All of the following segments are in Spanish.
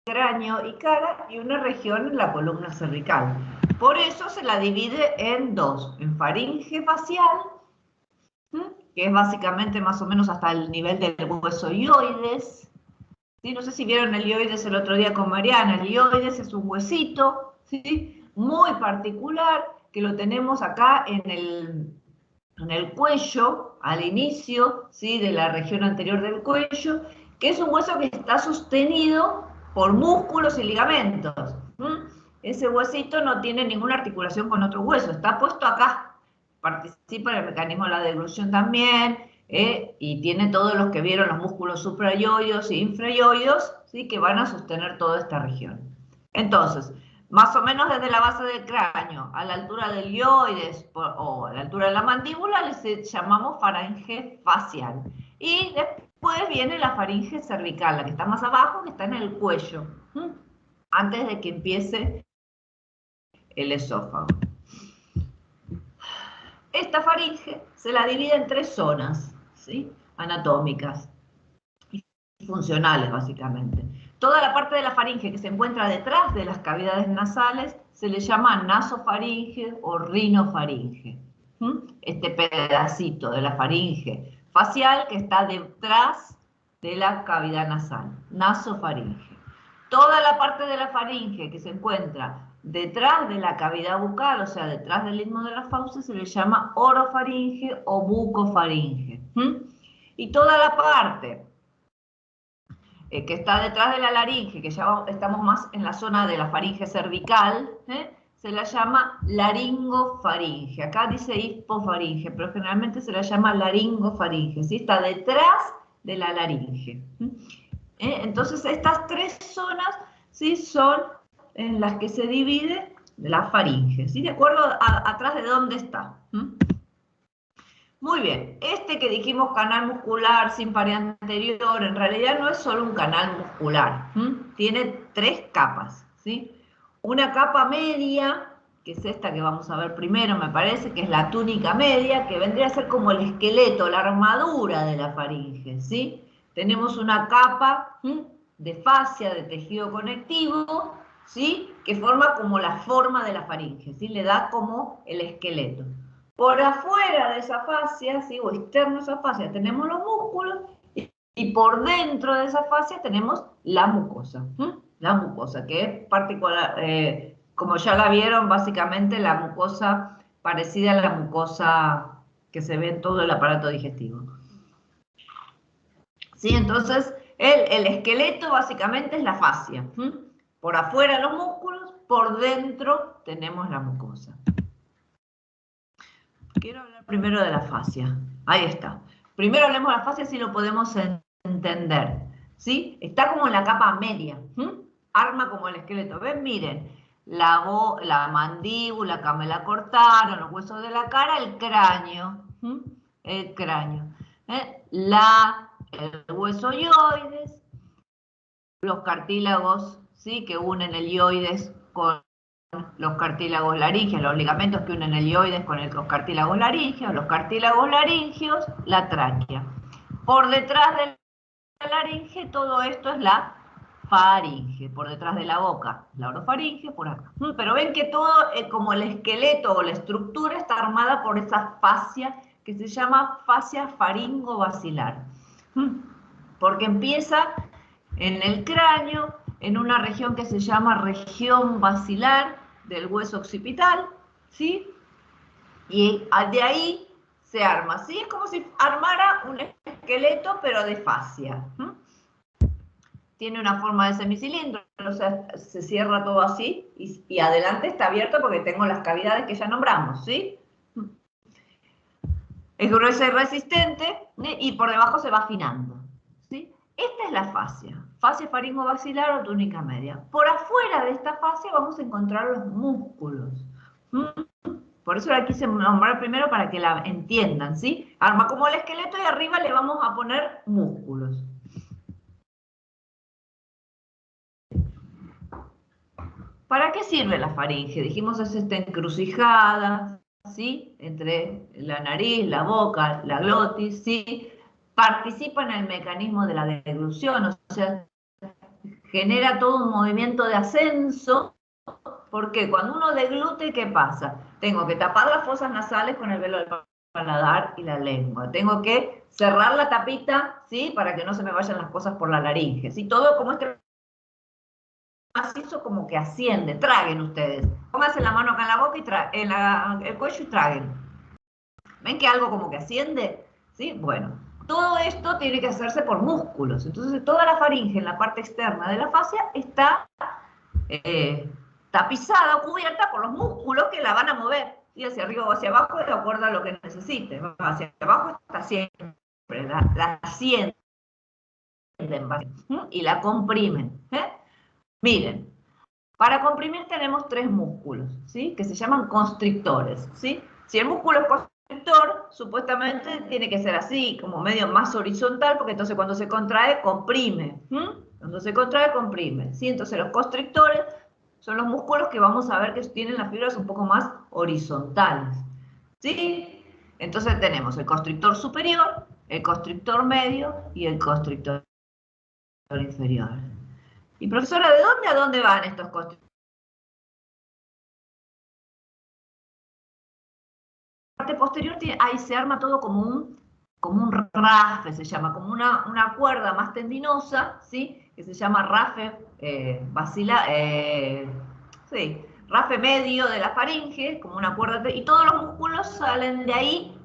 cráneo y cara, y una región en la columna cervical. Por eso se la divide en dos, en faringe facial, que es básicamente más o menos hasta el nivel del hueso hioides. ¿Sí? No sé si vieron el hioides el otro día con Mariana. El hioides es un huesito, ¿sí? Muy particular, que lo tenemos acá en el cuello, al inicio, ¿sí? De la región anterior del cuello, que es un hueso que está sostenido por músculos y ligamentos. Ese huesito no tiene ninguna articulación con otro hueso, está puesto acá. Participa en el mecanismo de la deglución también, y tiene todos los que vieron los músculos suprayoides e infrayoides, ¿sí? Que van a sostener toda esta región. Entonces, más o menos desde la base del cráneo a la altura del hioides o a la altura de la mandíbula le llamamos faringe facial. Y después viene la faringe cervical, la que está más abajo, que está en el cuello, antes de que empiece el esófago. Esta faringe se la divide en tres zonas, ¿sí? Anatómicas y funcionales, básicamente. Toda la parte de la faringe que se encuentra detrás de las cavidades nasales se le llama nasofaringe o rinofaringe. Este pedacito de la faringe facial que está detrás de la cavidad nasal, nasofaringe. Toda la parte de la faringe que se encuentra detrás de la cavidad bucal, o sea, detrás del istmo de las fauces, se le llama orofaringe o bucofaringe. Y toda la parte que está detrás de la laringe, que ya estamos más en la zona de la faringe cervical, se la llama laringofaringe. Acá dice hipofaringe, pero generalmente se la llama laringofaringe, ¿sí? Está detrás de la laringe. Entonces, estas tres zonas, ¿sí? Son en las que se divide la faringe, ¿sí? De acuerdo atrás de dónde está. Muy bien, este que dijimos canal muscular sin pared anterior, en realidad no es solo un canal muscular, tiene tres capas, ¿sí? Una capa media, que es esta que vamos a ver primero, me parece, que es la túnica media, que vendría a ser como el esqueleto, la armadura de la faringe, ¿sí? Tenemos una capa de fascia, de tejido conectivo, ¿sí? Que forma como la forma de la faringe, ¿sí? Le da como el esqueleto. Por afuera de esa fascia, ¿sí? O externo de esa fascia, tenemos los músculos, y por dentro de esa fascia tenemos la mucosa. La mucosa, que es particular, como ya la vieron, básicamente la mucosa parecida a la mucosa que se ve en todo el aparato digestivo. ¿Sí? Entonces, el esqueleto básicamente es la fascia. Por afuera los músculos, por dentro tenemos la mucosa. Quiero hablar primero de la fascia. Ahí está. Primero hablemos de la fascia si lo podemos entender. ¿Sí? Está como en la capa media. Arma como el esqueleto. ¿Ven? Miren. La mandíbula, acá me la cortaron, los huesos de la cara, el cráneo. El cráneo. El hueso hioides, los cartílagos, ¿sí? Que unen el hioides con los cartílagos laringeos, los ligamentos que unen el hioides con los cartílagos laringeos, la tráquea. Por detrás de la laringe, todo esto es la faringe, por detrás de la boca, la orofaringe, por acá. Pero ven que todo, como el esqueleto o la estructura, está armada por esa fascia que se llama fascia faringobacilar. Porque empieza en el cráneo, en una región que se llama región basilar del hueso occipital, ¿sí? Y de ahí se arma, ¿sí? Es como si armara un esqueleto, pero de fascia. Tiene una forma de semicilindro, o sea, se cierra todo así, y adelante está abierto porque tengo las cavidades que ya nombramos, ¿sí? Es gruesa y resistente, y por debajo se va afinando, ¿sí? Esta es la fascia, fascia faringobacilar o túnica media. Por afuera de esta fascia vamos a encontrar los músculos. Por eso la quise nombrar primero para que la entiendan, ¿sí? Arma como el esqueleto y arriba le vamos a poner músculos. ¿Para qué sirve la faringe? Dijimos es esta encrucijada, ¿sí? Entre la nariz, la boca, la glotis, ¿sí? Participa en el mecanismo de la deglución, o sea, genera todo un movimiento de ascenso, porque cuando uno deglute, ¿qué pasa? Tengo que tapar las fosas nasales con el velo del paladar y la lengua. Tengo que cerrar la tapita, ¿sí? Para que no se me vayan las cosas por la laringe. ¿Sí? Todo como este macizo como que asciende. Traguen ustedes. Pónganse la mano acá en la boca y el cuello y traguen. ¿Ven que algo como que asciende? ¿Sí? Bueno, todo esto tiene que hacerse por músculos. Entonces, toda la faringe en la parte externa de la fascia está tapizada o cubierta por los músculos que la van a mover, ¿sí? Hacia arriba o hacia abajo, de acuerdo a lo que necesite. Hacia abajo está siempre, la ascienden y la comprimen. Miren, para comprimir tenemos tres músculos, ¿sí? Que se llaman constrictores, ¿sí? Si el músculo es constrictor, supuestamente tiene que ser así, como medio más horizontal, porque entonces cuando se contrae, comprime. Cuando se contrae, comprime. ¿Sí? Entonces los constrictores son los músculos que vamos a ver que tienen las fibras un poco más horizontales. ¿Sí? Entonces tenemos el constrictor superior, el constrictor medio y el constrictor inferior. Y profesora, ¿de dónde a dónde van estos constrictores? La parte posterior ahí se arma todo como un rafe, se llama, como una cuerda más tendinosa, ¿sí? Que se llama rafe sí, rafe medio de la faringe, como una cuerda, y todos los músculos salen de ahí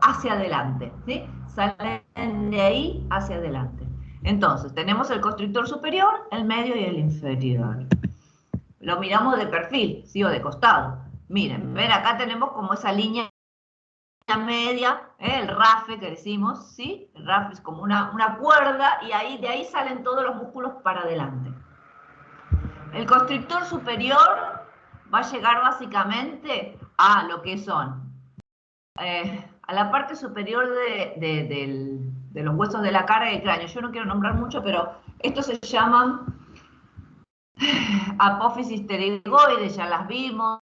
hacia adelante, ¿sí? Salen de ahí hacia adelante. Entonces, tenemos el constrictor superior, el medio y el inferior. Lo miramos de perfil, ¿sí? O de costado. Miren, ven, acá tenemos como esa línea media, el rafe que decimos, ¿sí? El rafe es como una cuerda y de ahí salen todos los músculos para adelante. El constrictor superior va a llegar básicamente a lo que son, a la parte superior de los huesos de la cara y del cráneo. Yo no quiero nombrar mucho, pero estos se llaman apófisis pterigoides, ya las vimos,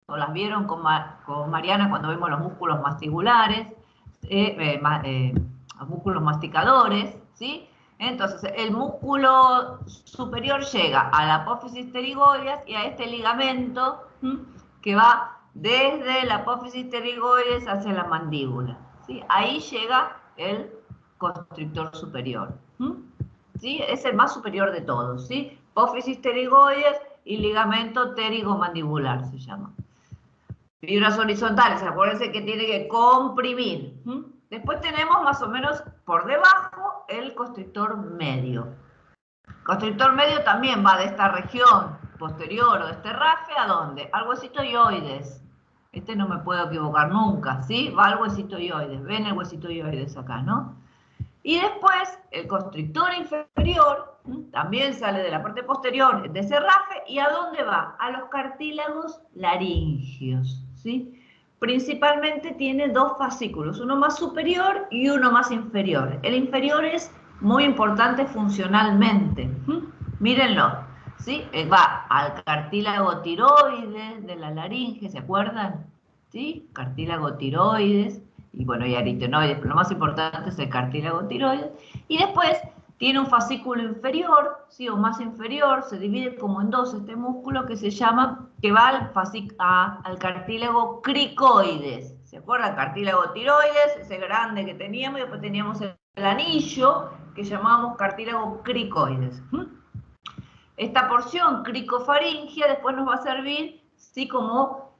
o las vieron con Mariana cuando vimos los músculos masticulares, los músculos masticadores, ¿sí? Entonces, el músculo superior llega a la apófisis pterigoides y a este ligamento que va desde la apófisis pterigoides hacia la mandíbula, ¿sí? Ahí llega el constrictor superior, ¿sí? Es el más superior de todos, ¿sí? Apófisis pterigoides y ligamento pterigomandibular se llama. Fibras horizontales, acuérdense que tiene que comprimir. Después tenemos más o menos por debajo el constrictor medio. Constrictor medio también va de esta región posterior o de este rafe, ¿a dónde? Al huesito ioides. Este no me puedo equivocar nunca, ¿sí? Va al huesito ioides. Ven el huesito ioides acá, ¿no? Y después el constrictor inferior también sale de la parte posterior de ese rafe. ¿Y a dónde va? A los cartílagos laringios, ¿sí? Principalmente tiene dos fascículos, uno más superior y uno más inferior. El inferior es muy importante funcionalmente. Mírenlo, ¿sí? Va al cartílago tiroides de la laringe, ¿se acuerdan? ¿Sí? Cartílago tiroides. Y bueno, y aritenoides, pero lo más importante es el cartílago tiroides. Y después tiene un fascículo inferior, ¿sí? O más inferior, se divide como en dos este músculo que se llama, que va al cartílago cricoides. ¿Se acuerdan? Cartílago tiroides, ese grande que teníamos, y después teníamos el anillo que llamábamos cartílago cricoides. Esta porción cricofaringia después nos va a servir, sí, como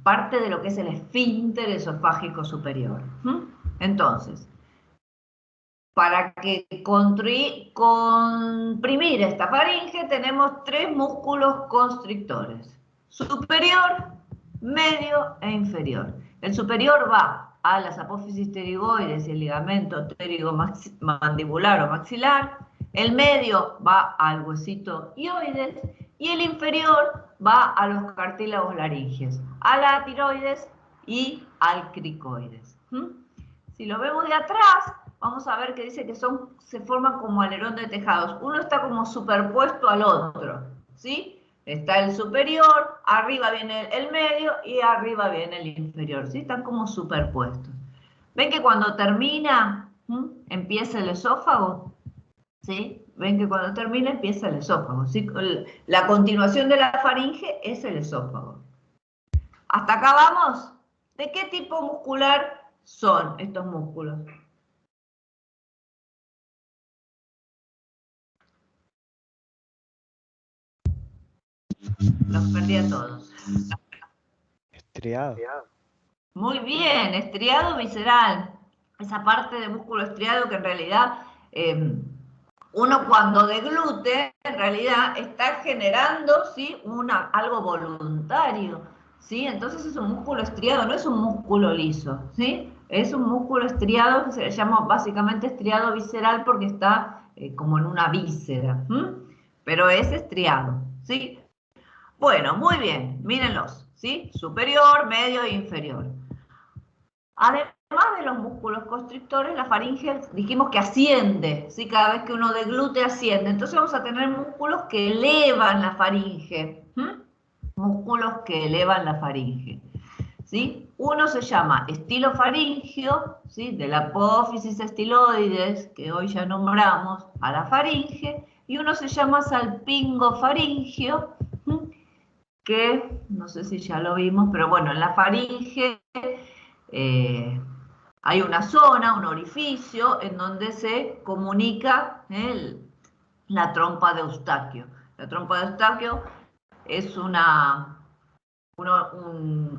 parte de lo que es el esfínter esofágico superior. Entonces, para que comprimir esta faringe tenemos tres músculos constrictores: superior, medio e inferior. El superior va a las apófisis pterigoides y el ligamento pterigomandibular o maxilar. El medio va al huesito ioides y el inferior va a los cartílagos laringes, a la tiroides y al cricoides. Si lo vemos de atrás, vamos a ver que dice que se forman como alerón de tejados. Uno está como superpuesto al otro, ¿sí? Está el superior, arriba viene el medio y arriba viene el inferior, ¿sí? Están como superpuestos. ¿Ven que cuando termina, empieza el esófago? ¿Sí? ven que cuando termina empieza el esófago, ¿sí? La continuación de la faringe es el esófago. ¿Hasta acá vamos? ¿De qué tipo muscular son estos músculos? Los perdí a todos. Estriado. Muy bien, estriado visceral. Esa parte de músculo estriado que en realidad uno cuando deglute, en realidad está generando, ¿sí? Algo voluntario, ¿sí? Entonces es un músculo estriado, no es un músculo liso, ¿sí? Es un músculo estriado que se llama básicamente estriado visceral porque está como en una víscera, pero es estriado, ¿sí? Bueno, muy bien, mírenlos, ¿sí? Superior, medio e inferior. Además de los músculos constrictores, la faringe dijimos que asciende, ¿sí? Cada vez que uno deglute asciende. Entonces vamos a tener músculos que elevan la faringe. Músculos que elevan la faringe. ¿Sí? Uno se llama estilofaringio, ¿sí? De la apófisis estiloides, que hoy ya nombramos, a la faringe. Y uno se llama salpingofaringio, que no sé si ya lo vimos, pero bueno, en la faringe hay una zona, un orificio, en donde se comunica la trompa de Eustaquio. La trompa de Eustaquio es un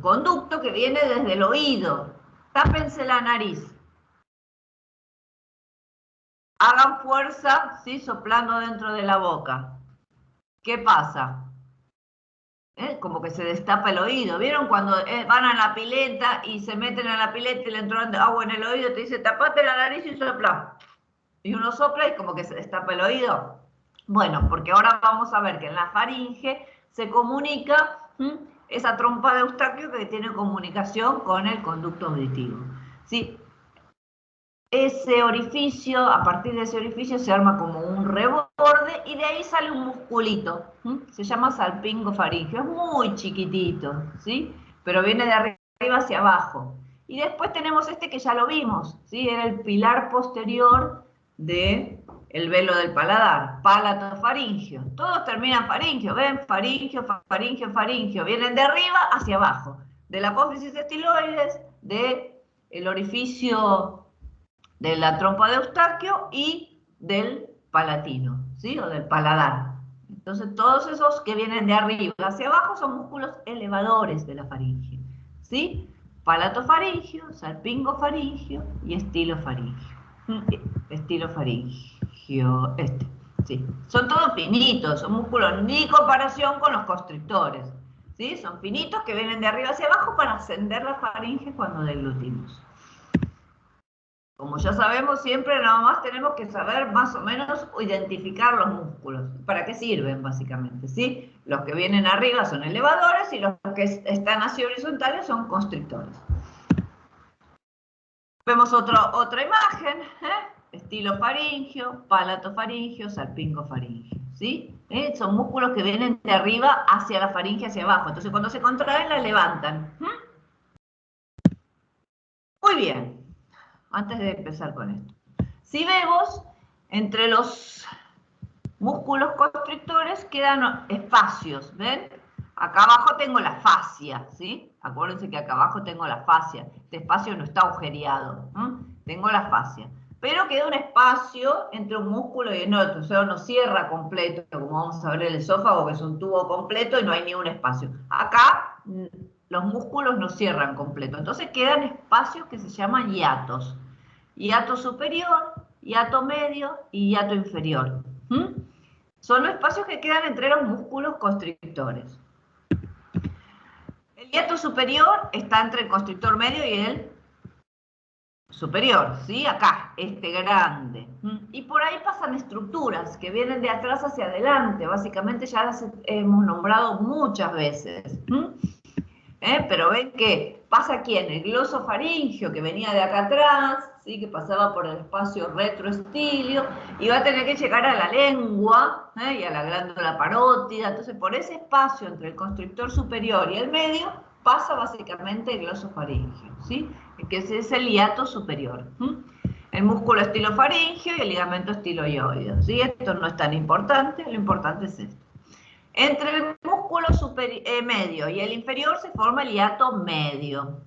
conducto que viene desde el oído. Tápense la nariz. Hagan fuerza, ¿sí? Soplando dentro de la boca. ¿Qué pasa? Como que se destapa el oído. ¿Vieron cuando van a la pileta y se meten a la pileta y le entró agua en el oído? Te dice, tapate la nariz y sopla. Y uno sopla y como que se destapa el oído. Bueno, porque ahora vamos a ver que en la faringe se comunica esa trompa de Eustaquio que tiene comunicación con el conducto auditivo. ¿Sí? Ese orificio, a partir de ese orificio se arma como un reborde y de ahí sale un musculito. Se llama salpingofaringio, es muy chiquitito, ¿sí? Pero viene de arriba hacia abajo. Y después tenemos este que ya lo vimos, ¿sí? Era el pilar posterior del velo del paladar, palatofaringio. Todos terminan faringio, ¿ven? Faringio, faringio, faringio. Vienen de arriba hacia abajo. De la apófisis estiloides, del orificio de la trompa de Eustaquio y del palatino, ¿sí? O del paladar. Entonces, todos esos que vienen de arriba hacia abajo son músculos elevadores de la faringe, ¿sí? Palatofaringio, salpingofaringio y estilofaringio. Estilofaringio, sí. Son todos finitos, son músculos ni comparación con los constrictores, ¿sí? Son finitos que vienen de arriba hacia abajo para ascender la faringe cuando deglutimos. Como ya sabemos, siempre nada más tenemos que saber más o menos identificar los músculos. ¿Para qué sirven, básicamente? ¿Sí? Los que vienen arriba son elevadores y los que están así horizontales son constrictores. Vemos otra imagen, estilofaringio, palatofaringio, salpingofaringio. ¿Sí? Son músculos que vienen de arriba hacia la faringe, hacia abajo. Entonces, cuando se contraen, la levantan. Muy bien. Antes de empezar con esto. Si vemos, entre los músculos constrictores quedan espacios, ¿ven? Acá abajo tengo la fascia, ¿sí? Acuérdense que acá abajo tengo la fascia. Este espacio no está agujereado, tengo la fascia. Pero queda un espacio entre un músculo y el otro, o sea, no cierra completo, como vamos a ver el esófago, que es un tubo completo y no hay ni un espacio. Acá los músculos no cierran completo, entonces quedan espacios que se llaman hiatos. Hiato superior, hiato medio y hiato inferior. Son los espacios que quedan entre los músculos constrictores. El hiato superior está entre el constrictor medio y el superior, ¿sí? Acá, este grande. Y por ahí pasan estructuras que vienen de atrás hacia adelante. Básicamente ya las hemos nombrado muchas veces. Pero ven que pasa aquí en el glosofaringio, que venía de acá atrás, ¿sí? Que pasaba por el espacio retroestilio, y va a tener que llegar a la lengua y a la glándula parótida. Entonces, por ese espacio entre el constrictor superior y el medio, pasa básicamente el glosofaringio, ¿sí? Que es el hiato superior. El músculo estilofaringeo y el ligamento estiloioideo, ¿sí? Esto no es tan importante, lo importante es esto. Entre el músculo medio y el inferior se forma el hiato medio.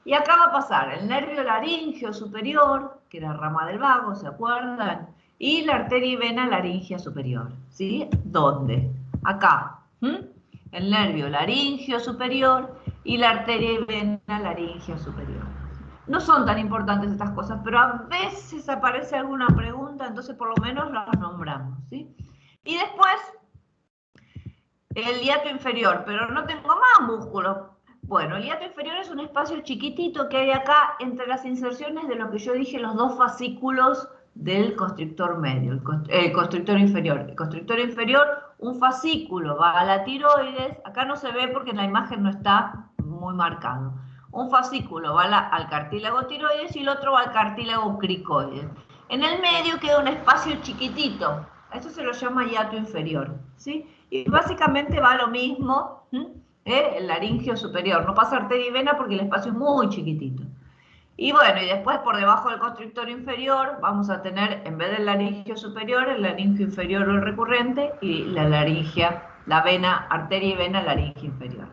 Y acá va a pasar el nervio laríngeo superior, que era rama del vago, ¿se acuerdan? Y la arteria y vena laríngea superior, ¿sí? ¿Dónde? Acá. El nervio laríngeo superior y la arteria y vena laríngea superior. No son tan importantes estas cosas, pero a veces aparece alguna pregunta, entonces por lo menos las nombramos, ¿sí? Y después, el hiato inferior, pero no tengo más músculos. Bueno, el hiato inferior es un espacio chiquitito que hay acá entre las inserciones de lo que yo dije, los dos fascículos del constrictor medio, el constrictor inferior. El constrictor inferior, un fascículo va a la tiroides, acá no se ve porque en la imagen no está muy marcado. Un fascículo va al cartílago tiroides y el otro va al cartílago cricoides. En el medio queda un espacio chiquitito, a eso se lo llama hiato inferior, ¿sí? Y básicamente va lo mismo, el laringio superior. No pasa arteria y vena porque el espacio es muy chiquitito. Y bueno, y después por debajo del constrictor inferior vamos a tener, en vez del laringio superior, el laringio inferior o el recurrente y la laringia, la vena, arteria y vena, laringio inferior.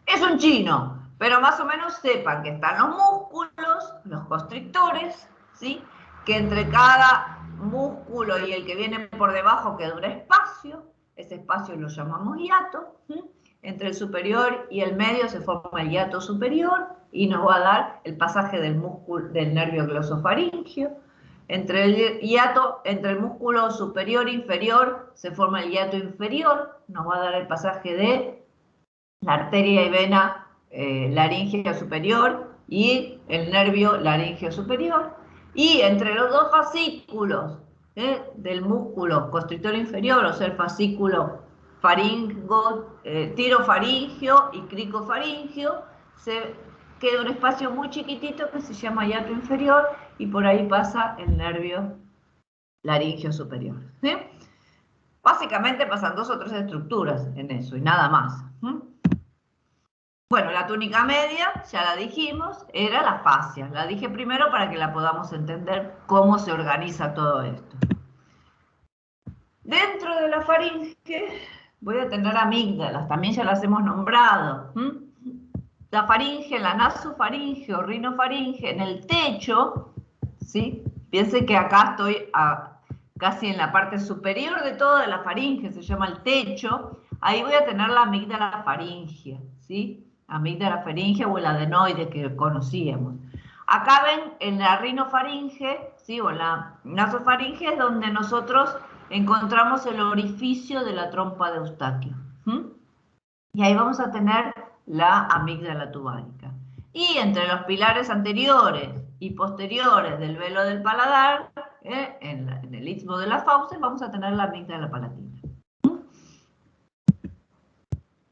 Es un chino, pero más o menos sepan que están los músculos, los constrictores, ¿sí? Que entre cada músculo y el que viene por debajo queda un espacio, ese espacio lo llamamos hiato, entre el superior y el medio se forma el hiato superior y nos va a dar el pasaje del músculo del nervio glosofaríngeo. Entre el músculo superior e inferior se forma el hiato inferior, nos va a dar el pasaje de la arteria y vena laríngea superior y el nervio laríngeo superior. Y entre los dos fascículos del músculo constrictor inferior, o sea, el fascículo tirofaringio y cricofaringio, se queda un espacio muy chiquitito que se llama hiato inferior y por ahí pasa el nervio laríngeo superior. ¿Sí? Básicamente pasan 2 o 3 estructuras en eso y nada más. Bueno, la túnica media, ya la dijimos, era la fascia. La dije primero para que la podamos entender cómo se organiza todo esto. Dentro de la faringe voy a tener amígdalas, también ya las hemos nombrado. La faringe, la nasofaringe o rinofaringe, en el techo, ¿sí? Piensen que acá estoy casi en la parte superior de toda la faringe, se llama el techo. Ahí voy a tener la amígdala faringea, ¿sí? Amígdala faringea o el adenoide que conocíamos. Acá ven en la rinofaringe, ¿sí? O la nasofaringe es donde nosotros encontramos el orificio de la trompa de Eustaquio. Y ahí vamos a tener la amígdala tubárica. Y entre los pilares anteriores y posteriores del velo del paladar, en el istmo de las fauces, vamos a tener la amígdala palatina.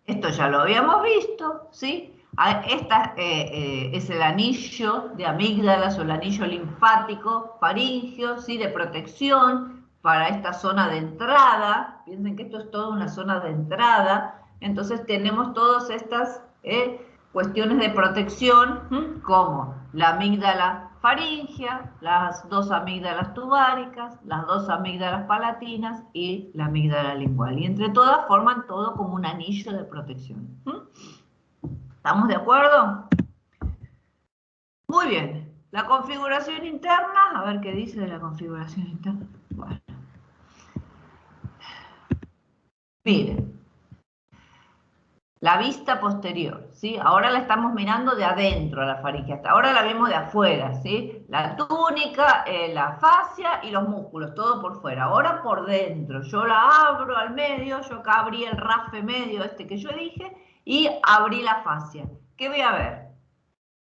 Esto ya lo habíamos visto, ¿sí? Esta es el anillo de amígdalas o el anillo linfático faríngeo, ¿sí? De protección para esta zona de entrada. Piensen que esto es toda una zona de entrada. Entonces tenemos todas estas cuestiones de protección, como la amígdala faríngea, las 2 amígdalas tubáricas, las 2 amígdalas palatinas y la amígdala lingual. Y entre todas forman todo como un anillo de protección. ¿Estamos de acuerdo? Muy bien. La configuración interna, a ver qué dice de la configuración interna. Bueno. Miren. La vista posterior, ¿sí? Ahora la estamos mirando de adentro a la faringe, hasta ahora la vemos de afuera, ¿sí? La túnica, la fascia y los músculos, todo por fuera. Ahora por dentro, yo la abro al medio, yo acá abrí el rafe medio este que yo dije y abrí la fascia. ¿Qué voy a ver?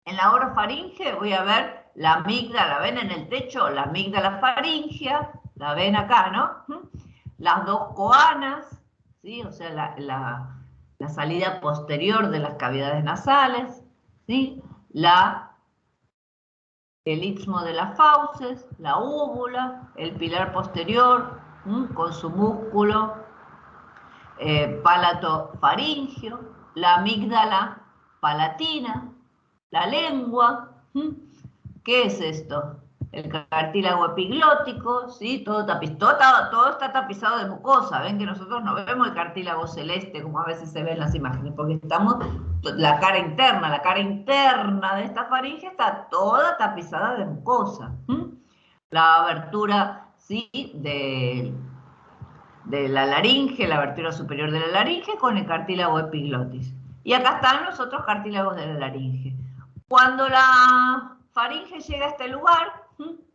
En la orofaringe voy a ver la amígdala, ¿ven en el techo? La amígdala faringea, la ven acá, ¿no? Las 2 coanas, ¿sí? O sea, la salida posterior de las cavidades nasales, ¿sí? El istmo de las fauces, la úvula, el pilar posterior, con su músculo palatofaringio, la amígdala palatina, la lengua, ¿Qué es esto? El cartílago epiglótico, ¿sí? Todo está tapizado de mucosa. Ven que nosotros no vemos el cartílago celeste como a veces se ve en las imágenes, porque estamos, la cara interna de esta faringe está toda tapizada de mucosa. La abertura, ¿sí? de la laringe, la abertura superior de la laringe con el cartílago epiglotis. Y acá están los otros cartílagos de la laringe. Cuando la faringe llega a este lugar,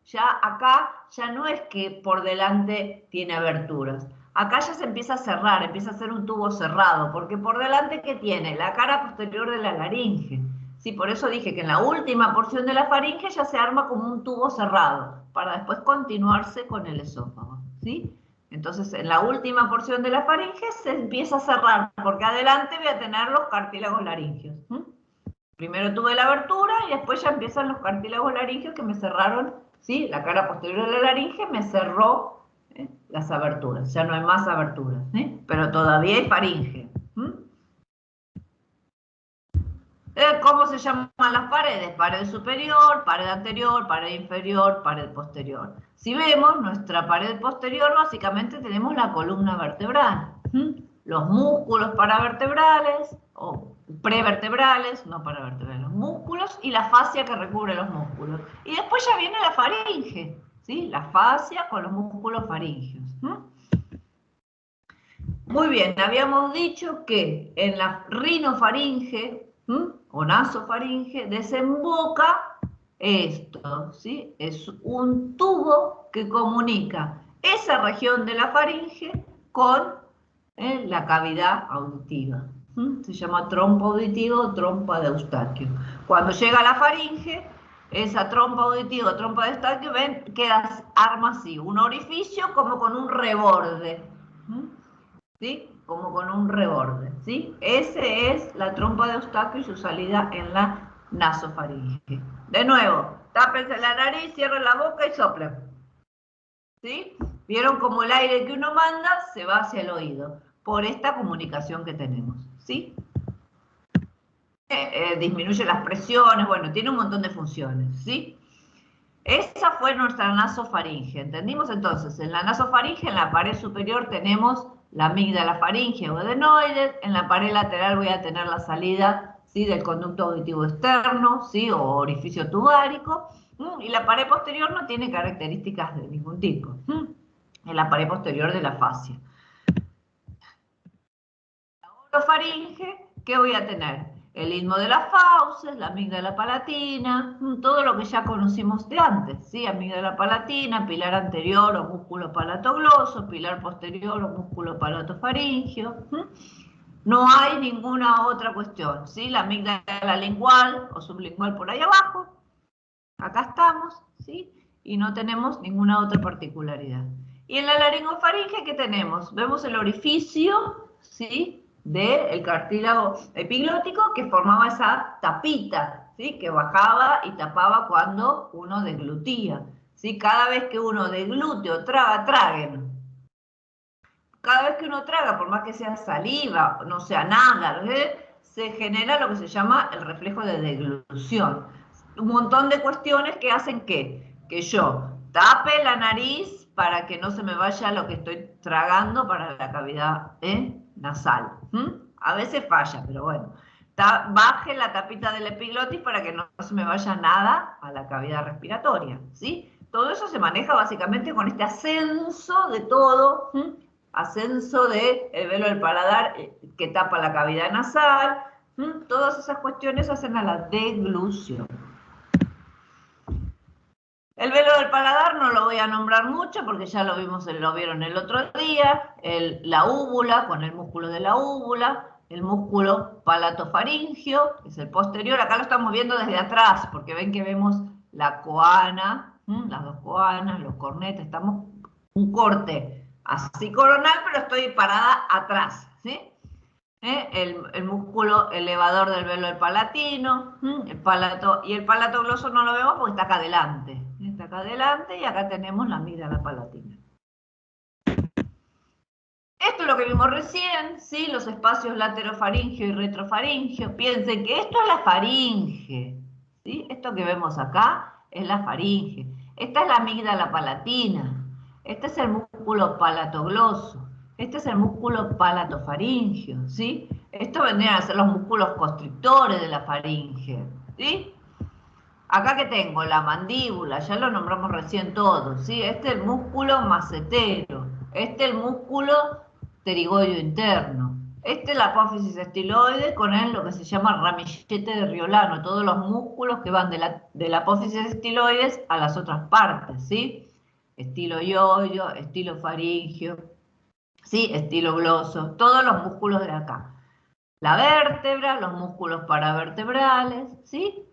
ya acá ya no es que por delante tiene aberturas. Acá ya se empieza a cerrar, empieza a ser un tubo cerrado, porque por delante, ¿qué tiene? La cara posterior de la laringe. Sí, por eso dije que en la última porción de la faringe ya se arma como un tubo cerrado, para después continuarse con el esófago, ¿sí? Entonces, en la última porción de la faringe se empieza a cerrar, porque adelante voy a tener los cartílagos laringeos. Primero tuve la abertura y después ya empiezan los cartílagos laringeos que me cerraron, ¿sí? La cara posterior de la laringe me cerró las aberturas, ya no hay más aberturas, pero todavía hay faringe. ¿Cómo se llaman las paredes? Pared superior, pared anterior, pared inferior, pared posterior. Si vemos, nuestra pared posterior básicamente tenemos la columna vertebral. Los músculos paravertebrales, o prevertebrales, no paravertebrales, los músculos y la fascia que recubre los músculos. Y después ya viene la faringe, ¿sí? La fascia con los músculos faringeos. Muy bien, habíamos dicho que en la rinofaringe o nasofaringe desemboca esto, ¿sí? Es un tubo que comunica esa región de la faringe con la cavidad auditiva. Se llama trompa auditiva o trompa de Eustaquio. Cuando llega a la faringe, esa trompa auditiva o trompa de Eustaquio, ven, queda arma así, un orificio como con un reborde. ¿Sí? Como con un reborde, ¿sí? Ese es la trompa de Eustaquio y su salida en la nasofaringe. De nuevo, tápense la nariz, cierren la boca y soplen. ¿Sí? ¿Vieron cómo el aire que uno manda se va hacia el oído? Por esta comunicación que tenemos, ¿sí? Disminuye las presiones, bueno, tiene un montón de funciones, ¿sí? Esa fue nuestra nasofaringe, ¿entendimos? Entonces, en la nasofaringe, en la pared superior tenemos la amígdala faringe o adenoides, en la pared lateral voy a tener la salida, ¿sí? Del conducto auditivo externo, ¿sí? O orificio tubárico, y la pared posterior no tiene características de ningún tipo, en la pared posterior de la fascia. La orofaringe, ¿qué voy a tener? El istmo de las fauces, la amígdala palatina, todo lo que ya conocimos de antes, ¿sí? Amígdala palatina, pilar anterior o músculo palatogloso, pilar posterior o músculo palatofaringio. No hay ninguna otra cuestión, ¿sí? La amígdala lingual o sublingual por ahí abajo, acá estamos, ¿sí? Y no tenemos ninguna otra particularidad. Y en la laringofaringe, ¿qué tenemos? Vemos el orificio, ¿sí? Del cartílago epiglótico que formaba esa tapita, ¿sí? Que bajaba y tapaba cuando uno deglutía, ¿sí? Cada vez que uno deglute o traga, traguen. Cada vez que uno traga, por más que sea saliva, no sea nada, se genera lo que se llama el reflejo de deglución. Un montón de cuestiones que hacen que yo tape la nariz para que no se me vaya lo que estoy tragando para la cavidad nasal. A veces falla, pero bueno. Baje la tapita del epiglotis para que no se me vaya nada a la cavidad respiratoria, ¿sí? Todo eso se maneja básicamente con este ascenso de todo, ascenso del velo del paladar que tapa la cavidad nasal, todas esas cuestiones hacen a la deglución. El velo del paladar no lo voy a nombrar mucho porque ya lo vieron el otro día, la úvula con el músculo de la úvula, el músculo palatofaringio, que es el posterior, acá lo estamos viendo desde atrás porque ven que vemos la coana, las dos coanas, los cornetes, estamos un corte así coronal, pero estoy parada atrás, ¿sí? El músculo elevador del velo del palatino, el palato, y el palatogloso no lo vemos porque está acá adelante. Está acá adelante y acá tenemos la amígdala palatina. Esto es lo que vimos recién, ¿sí? Los espacios laterofaringio y retrofaringio. Piensen que esto es la faringe, ¿sí? Esto que vemos acá es la faringe. Esta es la amígdala palatina. Este es el músculo palatogloso. Este es el músculo palatofaringio, ¿sí? Esto vendrían a ser los músculos constrictores de la faringe, ¿sí? Acá que tengo la mandíbula, ya lo nombramos recién todo, ¿sí? Este es el músculo macetero. Este es el músculo pterigoideo interno. Este es la apófisis estiloide con él lo que se llama ramillete de Riolano, todos los músculos que van de la apófisis estiloides a las otras partes, ¿sí? Estilo yoyo, estilo faringio, ¿sí? Estilo gloso, todos los músculos de acá. La vértebra, los músculos paravertebrales, ¿sí?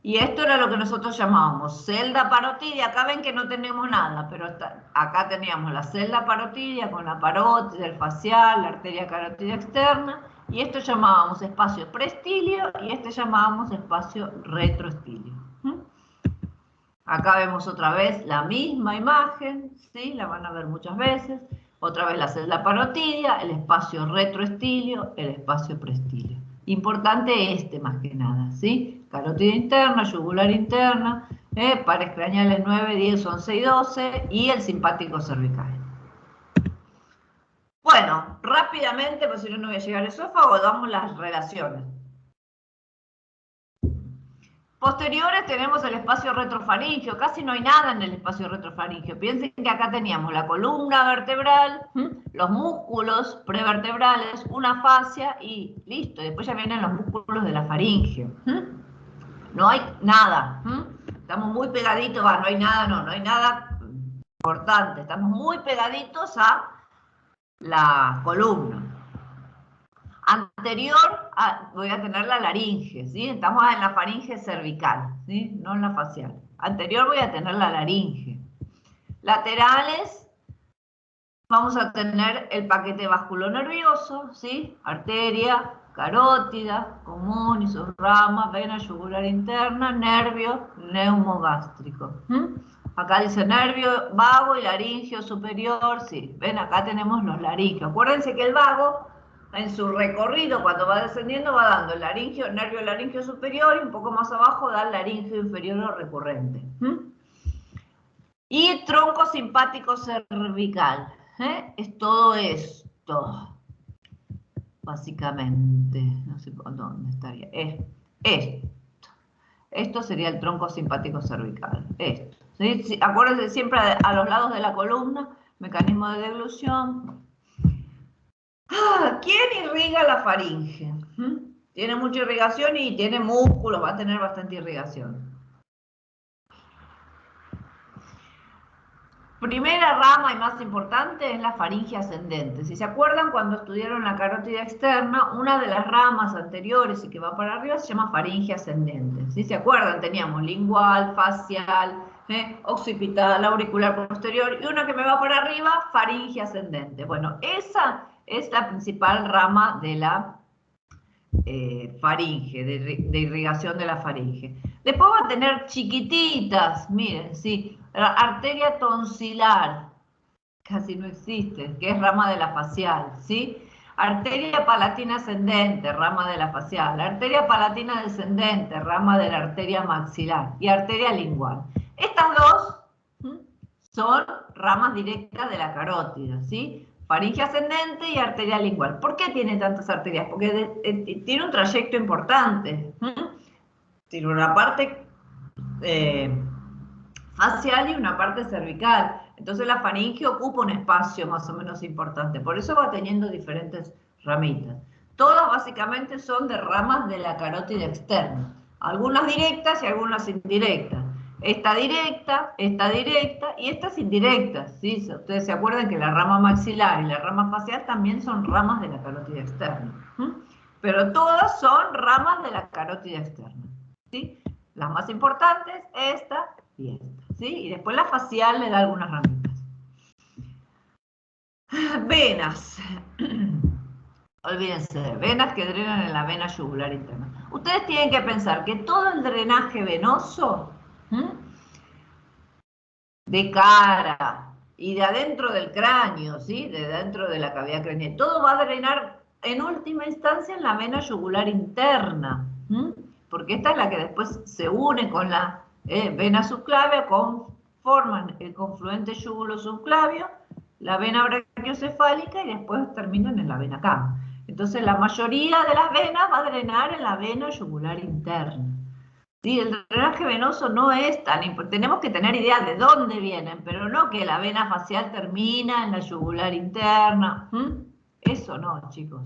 Y esto era lo que nosotros llamábamos celda parotidia. Acá ven que no tenemos nada, pero acá teníamos la celda parotidia con la parótida, el facial, la arteria carótida externa, y esto llamábamos espacio preestilio y este llamábamos espacio retroestilio. Acá vemos otra vez la misma imagen, ¿sí? La van a ver muchas veces. Otra vez la celda parotidia, el espacio retroestilio, el espacio preestilio. Importante este más que nada, ¿sí? Carótida interna, yugular interna, pares craneales 9, 10, 11 y 12 y el simpático cervical. Bueno, rápidamente, pues si no, no voy a llegar al esófago, damos las relaciones. Posteriores tenemos el espacio retrofaringio, casi no hay nada en el espacio retrofaringio. Piensen que acá teníamos la columna vertebral, los músculos prevertebrales, una fascia y listo. Después ya vienen los músculos de la faringe. No hay nada. Estamos muy pegaditos, no hay nada, no hay nada importante. Estamos muy pegaditos a la columna. Anterior voy a tener la laringe, ¿sí? Estamos en la faringe cervical, ¿sí? No en la facial. Anterior voy a tener la laringe. Laterales vamos a tener el paquete vasculonervioso, ¿sí? Arteria, carótida, común y sus ramas, vena yugular interna, nervio neumogástrico. Acá dice nervio vago y laringio superior, sí. Ven, acá tenemos los laringios. Acuérdense que el vago, en su recorrido, cuando va descendiendo, va dando el laringio, nervio laringio superior, y un poco más abajo da el laringio inferior o recurrente. Y tronco simpático cervical. Es todo esto, básicamente. No sé por dónde estaría. Esto. Esto sería el tronco simpático cervical. Esto. ¿Sí? Acuérdense siempre a los lados de la columna, mecanismo de deglución. ¿Quién irriga la faringe? Tiene mucha irrigación y tiene músculos, va a tener bastante irrigación. Primera rama y más importante es la faringe ascendente. Si se acuerdan, cuando estudiaron la carótida externa, una de las ramas anteriores y que va para arriba se llama faringe ascendente. Si se acuerdan, teníamos lingual, facial, occipital, auricular posterior, y una que me va para arriba, faringe ascendente. Bueno, esa es la principal rama de la faringe, de irrigación de la faringe. Después va a tener chiquititas, miren, sí, la arteria tonsilar, casi no existe, que es rama de la facial, ¿sí? Arteria palatina ascendente, rama de la facial. Arteria palatina descendente, rama de la arteria maxilar. Y arteria lingual. Estas dos son ramas directas de la carótida, ¿sí? Faringe ascendente y arteria lingual. ¿Por qué tiene tantas arterias? Porque tiene un trayecto importante. Tiene una parte facial y una parte cervical. Entonces la faringe ocupa un espacio más o menos importante. Por eso va teniendo diferentes ramitas. Todas básicamente son de ramas de la carótida externa. Algunas directas y algunas indirectas. Esta directa y estas indirectas, ¿sí? Ustedes se acuerdan que la rama maxilar y la rama facial también son ramas de la carótida externa. Pero todas son ramas de la carótida externa, ¿sí? Las más importantes, esta y esta, ¿sí? Y después la facial le da algunas ramitas. Venas. Olvídense, venas que drenan en la vena yugular interna. Ustedes tienen que pensar que todo el drenaje venoso de cara y de adentro del cráneo, ¿sí? De dentro de la cavidad craneal, todo va a drenar en última instancia en la vena yugular interna, porque esta es la que después se une con la Vena subclavia forman el confluente yúgulo-subclavio, la vena brachiocefálica y después terminan en la vena cava. Entonces la mayoría de las venas va a drenar en la vena yugular interna. ¿Sí? El drenaje venoso no es tan importante. Tenemos que tener idea de dónde vienen, pero no que la vena facial termina en la yugular interna. Eso no, chicos.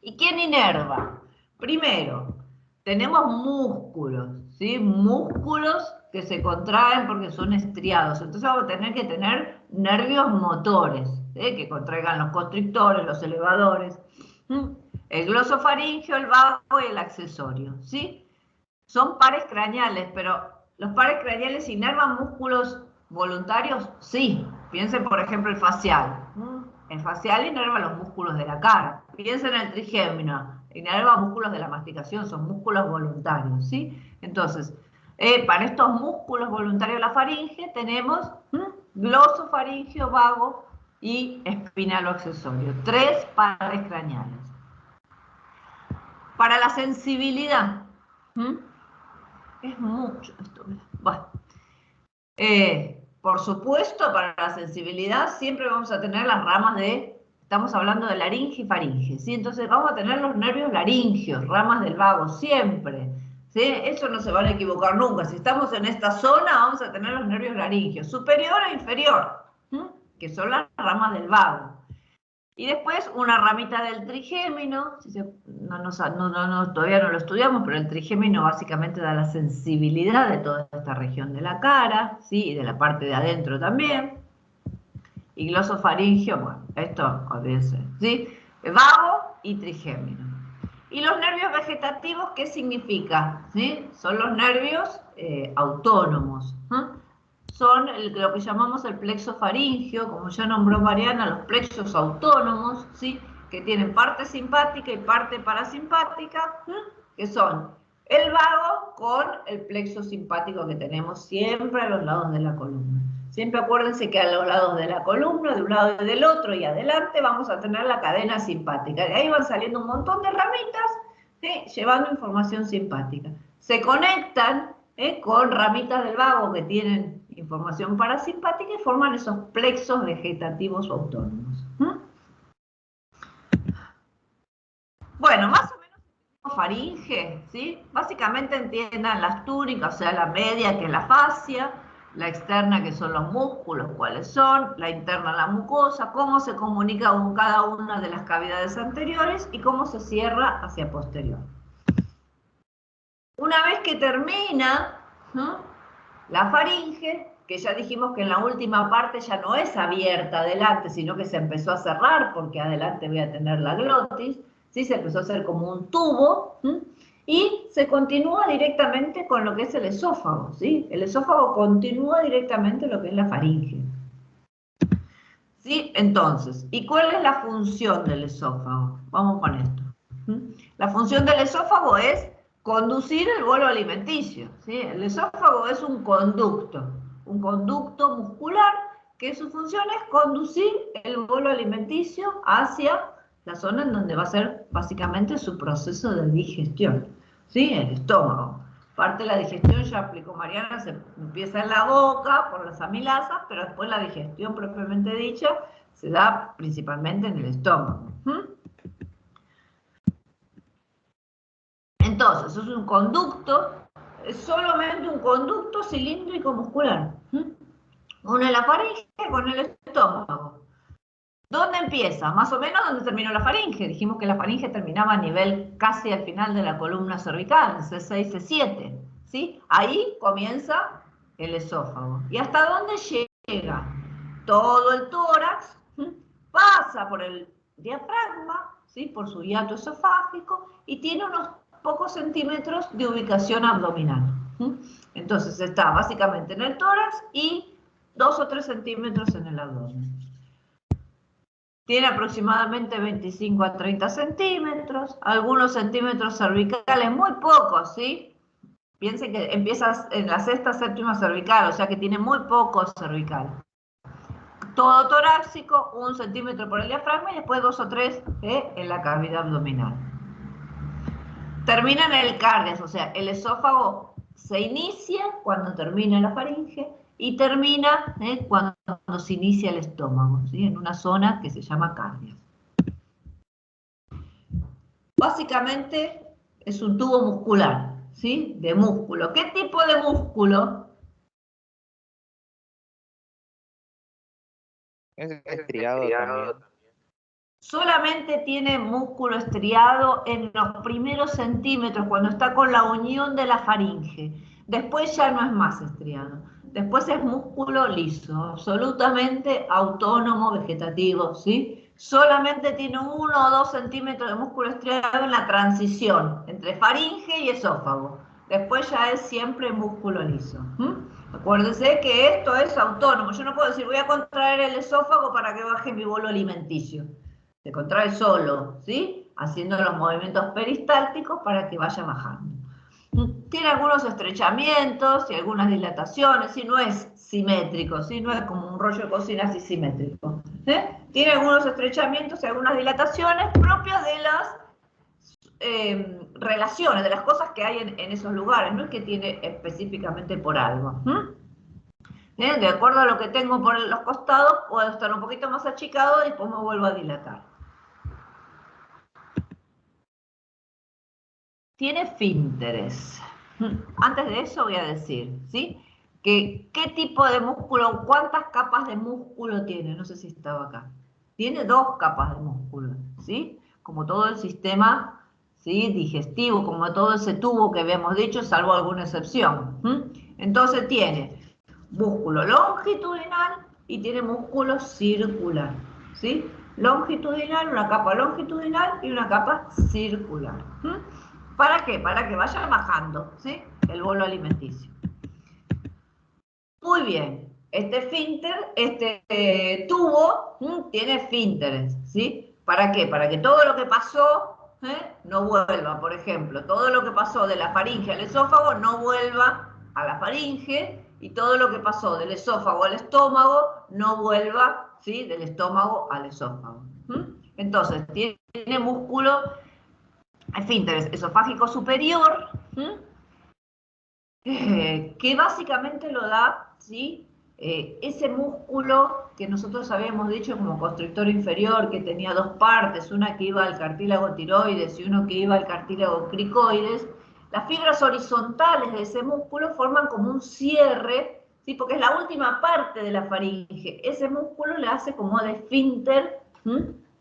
¿Y quién inerva? Primero, tenemos músculos, ¿sí? Músculos que se contraen porque son estriados. Entonces vamos a tener que tener nervios motores, ¿sí? Que contraigan los constrictores, los elevadores. El glosofaringeo, el vago y el accesorio, ¿sí? Son pares craneales, pero los pares craneales inervan músculos voluntarios, sí. Piensen, por ejemplo, el facial. El facial inerva los músculos de la cara. Piensen en el trigémino, inerva músculos de la masticación, son músculos voluntarios, ¿sí? Entonces, para estos músculos voluntarios de la faringe tenemos glosofaringeo, vago y espinalo accesorio. 3 pares craneales. Para la sensibilidad, es mucho esto. Bueno, por supuesto, para la sensibilidad siempre vamos a tener las ramas estamos hablando de laringe y faringe, ¿sí? Entonces vamos a tener los nervios laringeos, ramas del vago, siempre, ¿sí? Eso no se van a equivocar nunca. Si estamos en esta zona, vamos a tener los nervios laringeos, superior e inferior, que son las ramas del vago. Y después una ramita del trigémino, todavía no lo estudiamos, pero el trigémino básicamente da la sensibilidad de toda esta región de la cara, ¿sí? Y de la parte de adentro también. Y glosofaringeo, bueno, esto, olvídense, ¿sí? Vago y trigémino. Y los nervios vegetativos, ¿qué significa? ¿Sí? Son los nervios autónomos, son lo que llamamos el plexo faríngeo, como ya nombró Mariana, los plexos autónomos, ¿sí? Que tienen parte simpática y parte parasimpática, que son el vago con el plexo simpático que tenemos siempre a los lados de la columna. Siempre acuérdense que a los lados de la columna, de un lado y del otro y adelante, vamos a tener la cadena simpática. De ahí van saliendo un montón de ramitas, ¿sí? Llevando información simpática. Se conectan con ramitas del vago que tienen información parasimpática y forman esos plexos vegetativos autónomos. Bueno, más o menos faringe, ¿sí? Básicamente entiendan las túnicas, o sea, la media que es la fascia, la externa que son los músculos, cuáles son, la interna la mucosa, cómo se comunica con cada una de las cavidades anteriores y cómo se cierra hacia posterior. Una vez que termina, la faringe, que ya dijimos que en la última parte ya no es abierta adelante, sino que se empezó a cerrar porque adelante voy a tener la glotis, ¿sí? Se empezó a hacer como un tubo, y se continúa directamente con lo que es el esófago, ¿sí? El esófago continúa directamente lo que es la faringe. ¿Sí? Entonces, ¿y cuál es la función del esófago? Vamos con esto. La función del esófago es conducir el bolo alimenticio, ¿sí? El esófago es un conducto muscular que su función es conducir el bolo alimenticio hacia la zona en donde va a ser básicamente su proceso de digestión, ¿sí? El estómago. Parte de la digestión, ya explicó Mariana, se empieza en la boca por las amilasas, pero después la digestión propiamente dicha se da principalmente en el estómago. Entonces, es un conducto, es solamente un conducto cilíndrico muscular. Une la faringe con el estómago. ¿Dónde empieza? Más o menos donde terminó la faringe. Dijimos que la faringe terminaba a nivel casi al final de la columna cervical, en C6, C7. ¿Sí? Ahí comienza el esófago. ¿Y hasta dónde llega? Todo el tórax, pasa por el diafragma, ¿sí? Por su hiato esofágico, y tiene unos pocos centímetros de ubicación abdominal. Entonces está básicamente en el tórax y 2 o 3 centímetros en el abdomen. Tiene aproximadamente 25 a 30 centímetros, algunos centímetros cervicales, muy pocos, ¿sí? Piensen que empieza en la sexta, séptima cervical, o sea que tiene muy poco cervical. Todo torácico, 1 centímetro por el diafragma y después 2 o 3 en la cavidad abdominal. Termina en el cardias, o sea, el esófago se inicia cuando termina la faringe y termina cuando se inicia el estómago, ¿sí? En una zona que se llama cardia. Básicamente es un tubo muscular, ¿sí? De músculo. ¿Qué tipo de músculo? Es estriado también. Solamente tiene músculo estriado en los primeros centímetros, cuando está con la unión de la faringe. Después ya no es más estriado. Después es músculo liso, absolutamente autónomo, vegetativo, ¿sí? Solamente tiene 1 o 2 centímetros de músculo estriado en la transición entre faringe y esófago. Después ya es siempre músculo liso. Acuérdense que esto es autónomo. Yo no puedo decir, voy a contraer el esófago para que baje mi bolo alimenticio. Se contrae solo, ¿sí? Haciendo los movimientos peristálticos para que vaya bajando. Tiene algunos estrechamientos y algunas dilataciones, ¿sí? No es simétrico, ¿sí? No es como un rollo de cocina así simétrico. Tiene algunos estrechamientos y algunas dilataciones propias de las relaciones, de las cosas que hay en esos lugares, no es que tiene específicamente por algo. De acuerdo a lo que tengo por los costados, puedo estar un poquito más achicado y después me vuelvo a dilatar. Tiene esfínteres. Antes de eso voy a decir, ¿sí? Que qué tipo de músculo, cuántas capas de músculo tiene, no sé si estaba acá. Tiene 2 capas de músculo, ¿sí? Como todo el sistema, ¿sí? Digestivo, como todo ese tubo que habíamos dicho, salvo alguna excepción. Entonces tiene músculo longitudinal y tiene músculo circular, ¿sí? Longitudinal, una capa longitudinal y una capa circular. ¿Para qué? Para que vaya bajando, ¿sí? El bolo alimenticio. Muy bien. Este esfínter, este tubo, tiene esfínteres, ¿sí? ¿Para qué? Para que todo lo que pasó no vuelva. Por ejemplo, todo lo que pasó de la faringe al esófago no vuelva a la faringe, y todo lo que pasó del esófago al estómago no vuelva, ¿sí? Del estómago al esófago. Entonces, tiene músculo, esfínteres esofágico superior, que básicamente lo da, ¿sí? Ese músculo que nosotros habíamos dicho como constrictor inferior, que tenía 2 partes, una que iba al cartílago tiroides y uno que iba al cartílago cricoides. Las fibras horizontales de ese músculo forman como un cierre, ¿sí? Porque es la última parte de la faringe. Ese músculo le hace como de esfínter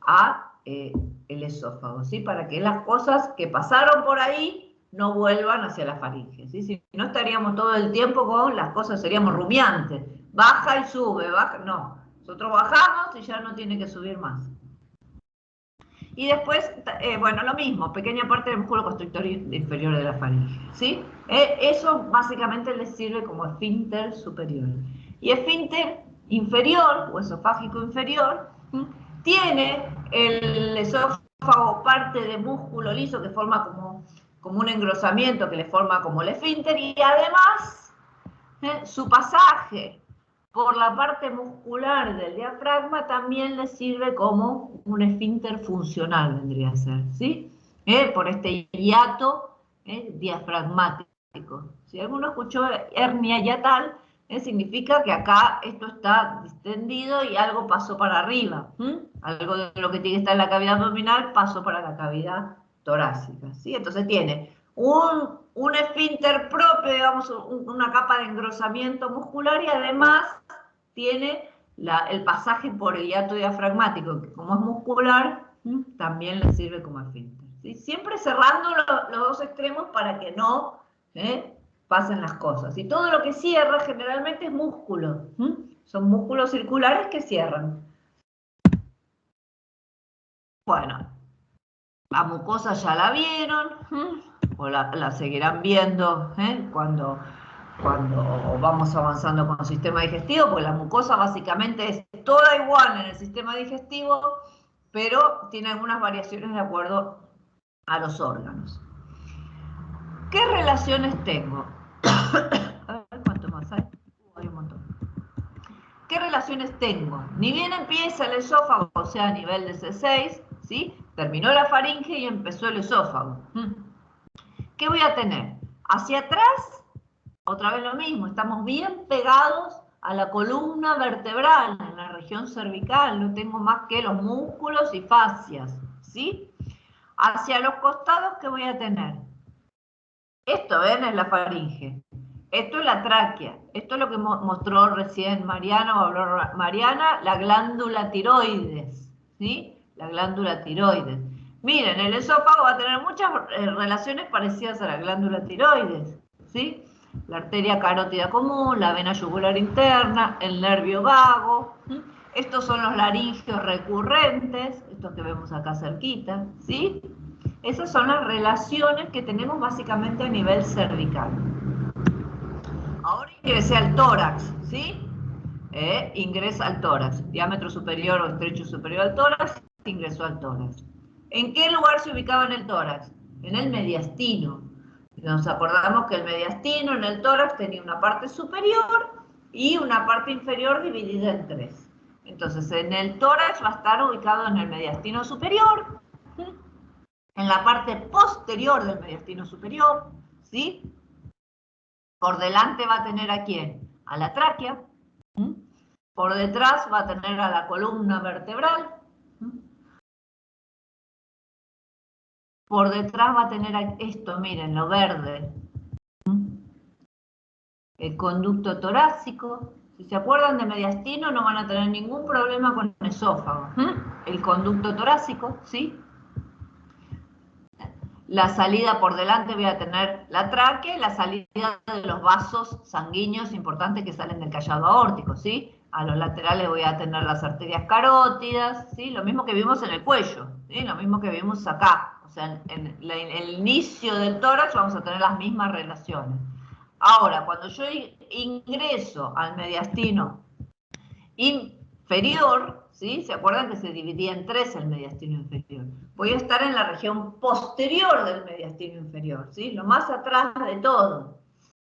a el esófago, ¿sí? Para que las cosas que pasaron por ahí no vuelvan hacia la faringe, ¿sí? Si no estaríamos todo el tiempo con las cosas, seríamos rumiantes. Baja y sube, baja, no. Nosotros bajamos y ya no tiene que subir más. Y después, bueno, lo mismo, pequeña parte del músculo constrictor inferior de la faringe, ¿sí? Eso básicamente les sirve como esfínter superior. Y esfínter inferior, o esofágico inferior, tiene el esófago parte de músculo liso que forma como un engrosamiento que le forma como el esfínter, y además su pasaje por la parte muscular del diafragma también le sirve como un esfínter funcional, vendría a ser, ¿sí? Por este hiato diafragmático. Si alguno escuchó hernia hiatal, significa que acá esto está distendido y algo pasó para arriba. Algo de lo que tiene que estar en la cavidad abdominal pasó para la cavidad torácica, ¿sí? Entonces tiene un esfínter propio, digamos, una capa de engrosamiento muscular, y además tiene el pasaje por el hiato diafragmático, que como es muscular, también le sirve como esfínter, ¿sí? Siempre cerrando los 2 extremos para que no pasen las cosas. Y todo lo que cierra generalmente es músculo. Son músculos circulares que cierran. Bueno, la mucosa ya la vieron, o la seguirán viendo cuando vamos avanzando con el sistema digestivo, porque la mucosa básicamente es toda igual en el sistema digestivo, pero tiene algunas variaciones de acuerdo a los órganos. ¿Qué relaciones tengo? A ver, ¿cuánto más hay? Hay un montón. ¿Qué relaciones tengo? Ni bien empieza el esófago, o sea, a nivel de C6, ¿sí? Terminó la faringe y empezó el esófago. ¿Qué voy a tener? Hacia atrás Otra vez lo mismo, estamos bien pegados a la columna vertebral, en la región cervical, no tengo más que los músculos y fascias, ¿sí? Hacia los costados, ¿qué voy a tener? Esto, ¿ven? Es la faringe. Esto es la tráquea. Esto es lo que mostró recién Mariana, o habló Mariana, la glándula tiroides, ¿sí? La glándula tiroides. Miren, el esófago va a tener muchas relaciones parecidas a la glándula tiroides, ¿sí? La arteria carótida común, la vena yugular interna, el nervio vago. ¿Sí? Estos son los laringeos recurrentes, estos que vemos acá cerquita, ¿sí? Esas son las relaciones que tenemos básicamente a nivel cervical. Ahora ingresé al tórax, ¿sí? Ingresa al tórax. Diámetro superior o estrecho superior al tórax, ingresó al tórax. ¿En qué lugar se ubicaba en el tórax? En el mediastino. Nos acordamos que el mediastino en el tórax tenía una parte superior y una parte inferior dividida en tres. Entonces, en el tórax va a estar ubicado en el mediastino superior, ¿sí? En la parte posterior del mediastino superior, ¿sí? Por delante va a tener ¿a quién? A la tráquea. ¿Sí? Por detrás va a tener a la columna vertebral. ¿Sí? Por detrás va a tener a esto, miren, lo verde. ¿Sí? El conducto torácico. Si se acuerdan de mediastino, no van a tener ningún problema con el esófago. ¿Sí? El conducto torácico, ¿sí? La salida por delante voy a tener la tráquea y la salida de los vasos sanguíneos importantes que salen del callado aórtico, ¿sí? A los laterales voy a tener las arterias carótidas, ¿sí? Lo mismo que vimos en el cuello, ¿sí? Lo mismo que vimos acá. O sea, en el inicio del tórax vamos a tener las mismas relaciones. Ahora, cuando yo ingreso al mediastino inferior, ¿sí? ¿Se acuerdan que se dividía en tres el mediastino inferior? Voy a estar en la región posterior del mediastino inferior, ¿sí? Lo más atrás de todo.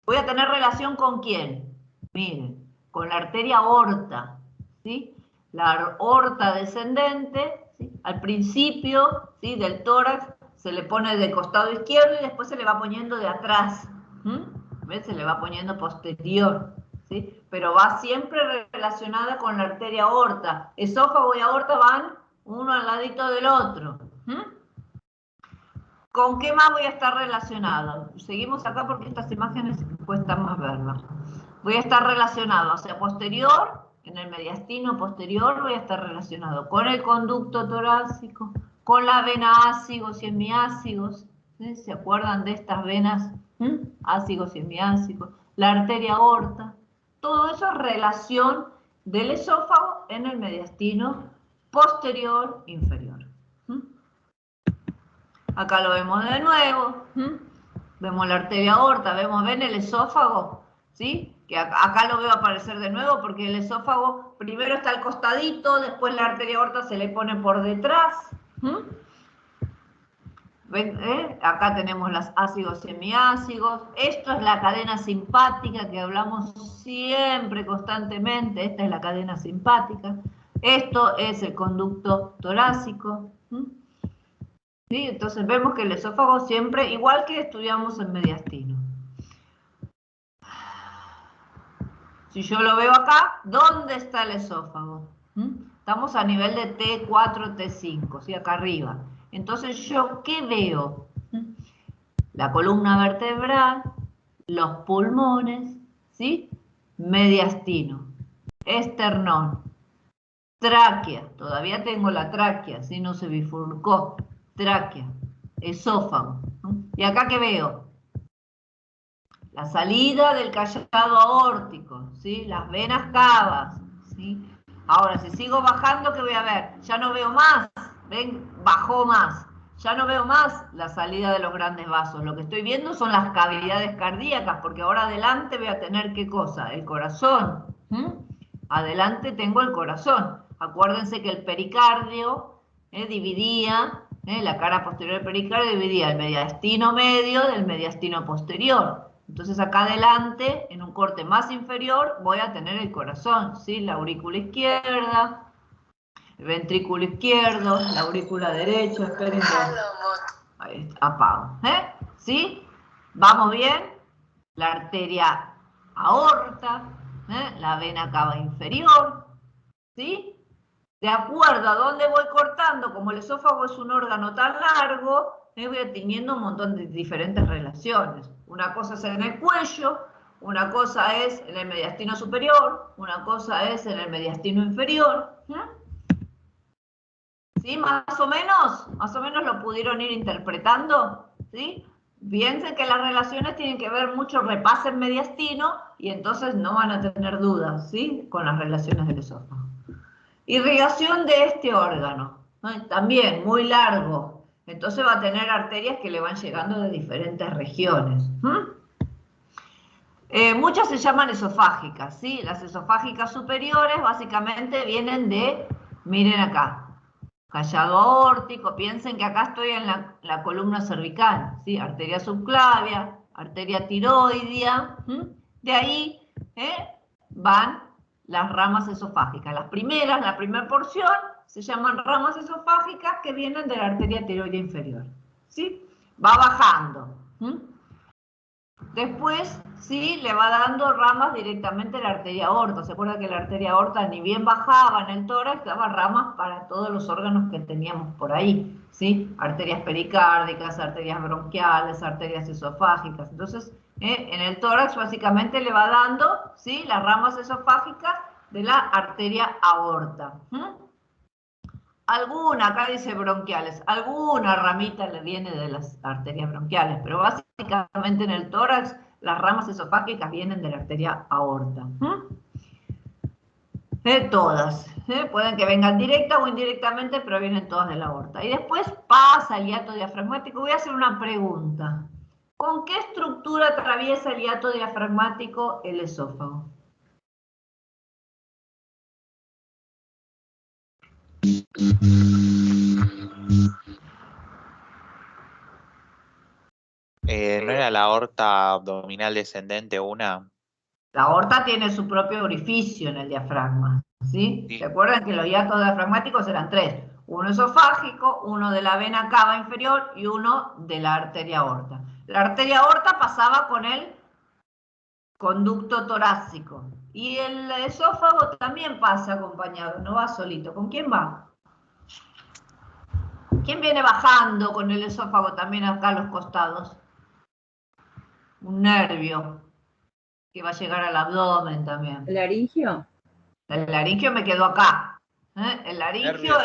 Voy a tener relación con quién? Miren, con la arteria aorta, ¿sí? La aorta descendente, ¿sí? Al principio, ¿sí? Del tórax se le pone de costado izquierdo y después se le va poniendo de atrás, ¿ves? Se le va poniendo posterior, ¿sí? Pero va siempre relacionada con la arteria aorta. Esófago y aorta van uno al ladito del otro. ¿Con qué más voy a estar relacionado? Seguimos acá porque estas imágenes cuesta más verlas. Voy a estar relacionado hacia posterior, en el mediastino posterior voy a estar relacionado con el conducto torácico, con la vena ácigos y hemiácigos. ¿Sí? ¿Se acuerdan de estas venas? Ácigos y hemiácigos. La arteria aorta. Todo eso es relación del esófago en el mediastino posterior inferior. Acá lo vemos de nuevo. Vemos la arteria aorta, ven el esófago, ¿sí? Que acá lo veo aparecer de nuevo porque el esófago primero está al costadito, después la arteria aorta se le pone por detrás. ¿Ven? Acá tenemos las ácigos y semiácigos. Esto es la cadena simpática que hablamos siempre, constantemente. Esta es la cadena simpática. Esto es el conducto torácico. ¿Sí? Entonces vemos que el esófago siempre, igual que estudiamos en mediastino. Si yo lo veo acá, ¿dónde está el esófago? Estamos a nivel de T4, T5, ¿sí? Acá arriba. Entonces, ¿yo qué veo? La columna vertebral, los pulmones, ¿sí? Mediastino, esternón, tráquea, todavía tengo la tráquea, si no se bifurcó, tráquea, esófago. ¿Y acá qué veo? La salida del callado aórtico, ¿sí? Las venas cavas, ¿sí? Ahora, si sigo bajando, ¿qué voy a ver? Ya no veo más, ¿ven? Bajó más. Ya no veo más la salida de los grandes vasos. Lo que estoy viendo son las cavidades cardíacas, porque ahora adelante voy a tener, ¿qué cosa? El corazón. Adelante tengo el corazón. Acuérdense que el pericardio dividía, la cara posterior del pericardio dividía el mediastino medio del mediastino posterior. Entonces acá adelante, en un corte más inferior, voy a tener el corazón, ¿sí? La aurícula izquierda, el ventrículo izquierdo, la aurícula derecha, esperen que... Ahí está, apago, ¿sí? ¿Vamos bien? la arteria aorta, la vena cava inferior, ¿sí? De acuerdo a dónde voy cortando, como el esófago es un órgano tan largo, voy teniendo un montón de diferentes relaciones. Una cosa es en el cuello, una cosa es en el mediastino superior, una cosa es en el mediastino inferior. ¿Sí? Más o menos lo pudieron ir interpretando, ¿sí? Piensen que las relaciones tienen que ver mucho, repasen mediastino y entonces no van a tener dudas, ¿sí? Con las relaciones del esófago. Irrigación de este órgano, ¿no? También muy largo, entonces va a tener arterias que le van llegando de diferentes regiones. Muchas se llaman esofágicas, ¿sí? Las esofágicas superiores básicamente vienen de, miren acá, callado aórtico, piensen que acá estoy en la columna cervical, ¿sí? Arteria subclavia, arteria tiroidea, de ahí van las ramas esofágicas. Las primeras, la primera porción, se llaman ramas esofágicas que vienen de la arteria tiroidea inferior, ¿sí? Va bajando. Después, sí, le va dando ramas directamente a la arteria aorta. ¿Se acuerda que la arteria aorta ni bien bajaba en el tórax, daba ramas para todos los órganos que teníamos por ahí, ¿sí? Arterias pericárdicas, arterias bronquiales, arterias esofágicas. Entonces, en el tórax básicamente le va dando, ¿sí? Las ramas esofágicas de la arteria aorta. Alguna, acá dice bronquiales, alguna ramita le viene de las arterias bronquiales, pero básicamente en el tórax las ramas esofágicas vienen de la arteria aorta. Todas, pueden que vengan directa o indirectamente, pero vienen todas de la aorta. Y después pasa el hiato diafragmático. Voy a hacer una pregunta. ¿Con qué estructura atraviesa el hiato diafragmático el esófago? ¿No era la aorta abdominal descendente una? La aorta tiene su propio orificio en el diafragma, ¿sí? Sí. ¿Se acuerdan que los hiatos diafragmáticos eran tres? Uno esofágico, uno de la vena cava inferior y uno de la arteria aorta. La arteria aorta pasaba con el conducto torácico y el esófago también pasa acompañado, no va solito. ¿Con quién va? ¿Quién viene bajando con el esófago también acá a los costados? Un nervio que va a llegar al abdomen también. ¿El laringio? El laringio me quedó acá. El laringio,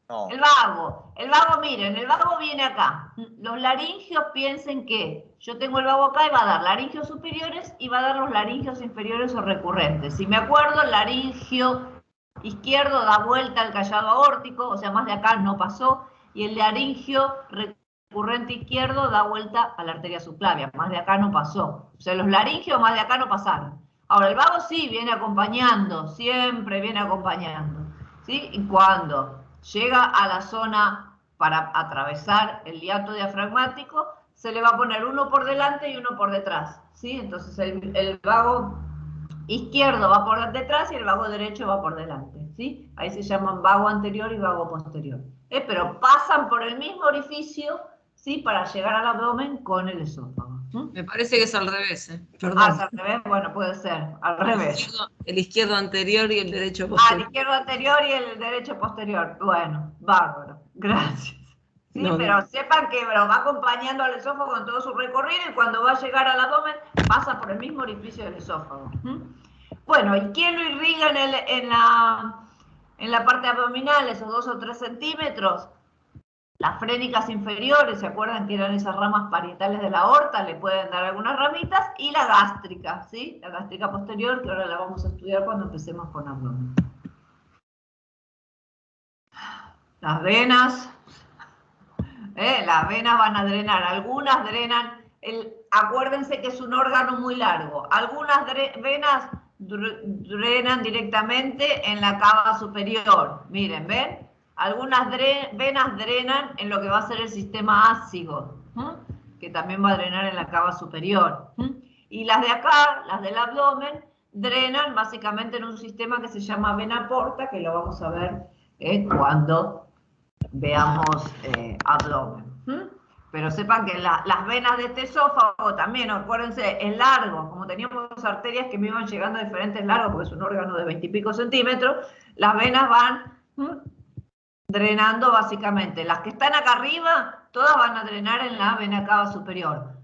no. el vago, miren, el vago viene acá. Los laringios piensen que yo tengo el vago acá y va a dar laringios superiores y va a dar los laringios inferiores o recurrentes. Si me acuerdo, el laringio izquierdo da vuelta al callado aórtico, o sea, más de acá no pasó, y el laringio recurrente izquierdo da vuelta a la arteria subclavia, más de acá no pasó. O sea, los laringios más de acá no pasaron. Ahora, el vago sí viene acompañando, siempre viene acompañando, ¿sí? Y cuando llega a la zona para atravesar el hiato diafragmático, se le va a poner uno por delante y uno por detrás, ¿sí? Entonces el vago izquierdo va por detrás y el vago derecho va por delante, ¿sí? Ahí se llaman vago anterior y vago posterior. Pero pasan por el mismo orificio, ¿sí? Para llegar al abdomen con el esófago. Me parece que es al revés, Perdón. Ah, ¿es al revés? Bueno, puede ser, al revés. El izquierdo anterior y el derecho Ah, posterior. el izquierdo anterior y el derecho posterior. Bueno, bárbaro, gracias. Sí, No, pero sepan que va acompañando al esófago en todo su recorrido y cuando va a llegar al abdomen pasa por el mismo orificio del esófago. Bueno, ¿y quién lo irriga en la parte abdominal, esos 2 o 3 centímetros? Las frénicas inferiores, ¿se acuerdan que eran esas ramas parietales de la aorta? Le pueden dar algunas ramitas. Y la gástrica, ¿sí? La gástrica posterior, que ahora la vamos a estudiar cuando empecemos con abdomen. Las venas van a drenar. Algunas drenan, acuérdense que es un órgano muy largo. Algunas venas drenan directamente en la cava superior. Miren, ¿ven? Algunas venas drenan en lo que va a ser el sistema ácido, que también va a drenar en la cava superior. Y las de acá, las del abdomen, drenan básicamente en un sistema que se llama vena porta, que lo vamos a ver cuando veamos abdomen. Pero sepan que las venas de este esófago también, acuérdense, es largo. Como teníamos arterias que me iban llegando a diferentes largos, porque es un órgano de 20 y pico centímetros, las venas van drenando básicamente. Las que están acá arriba, todas van a drenar en la vena cava superior,